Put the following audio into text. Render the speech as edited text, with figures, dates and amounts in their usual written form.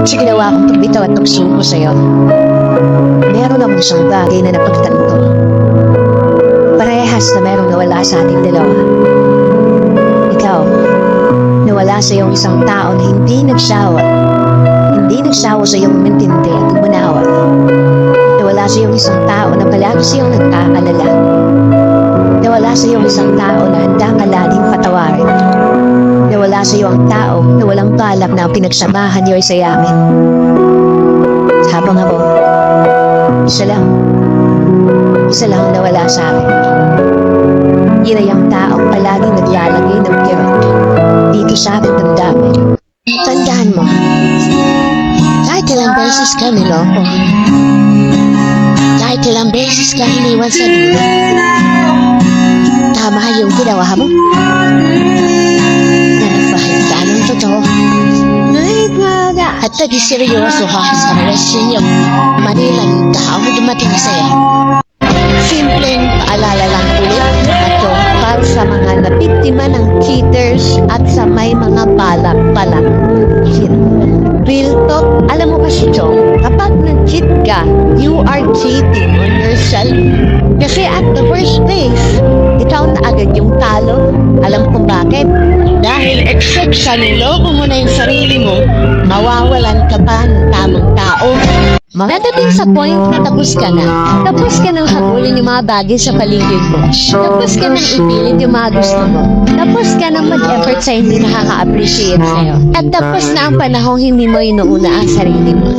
Sa ginawa kong pagbitaw at pagsuko sa'yo, meron akong isang bagay na napagtanto. Parehas na merong nawala sa ating dalawa. Ikaw, nawala sa iyong isang tao na hindi nagsawa sa iyong umintindi at umunawa. Nawala sa iyong isang tao na palagi sa iyong nagkaalala. Nawala sa iyong isang tao na handa ka laging patawarin. Nawala sa iyo ang tao na walang balak na ang pinagsamahan niyo ay sayamin. Habang ako, isa lang ang nawala sa akin. Yun ay ang taong palaging naglalagay ng kirot dito sa aking damdamin. Tandaan mo, kahit ilang beses ka niloko, kahit ilang beses ka iniwan sa dulo, tama yung ginawa mo. Na nagpahanda ng totoo. At nag-seryoso ka sa relasyon niyo. Manilang taong dumating sa'yo. Simpleng paalala lang ulit at para sa mga nabiktima ng cheaters at sa may mga balak pala. Real talk, alam mo kasi Chong, kapag nag-cheat ka, you are cheating on yourself. Kasi at the first place, ikaw na agad yung talo. Alam kung bakit? Dahil except sa niloko mo na yung sarili mo, mawawalan ka pa ng tamang tao. Dadating sa point na tapos ka na. Tapos ka nang habulin yung mga bagay sa paligid mo. Tapos ka nang ipilit yung mga gusto mo. Tapos ka nang mag-effort sa hindi nakaka-appreciate sa'yo. At tapos na ang panahong hindi mo inuuna ang sarili mo.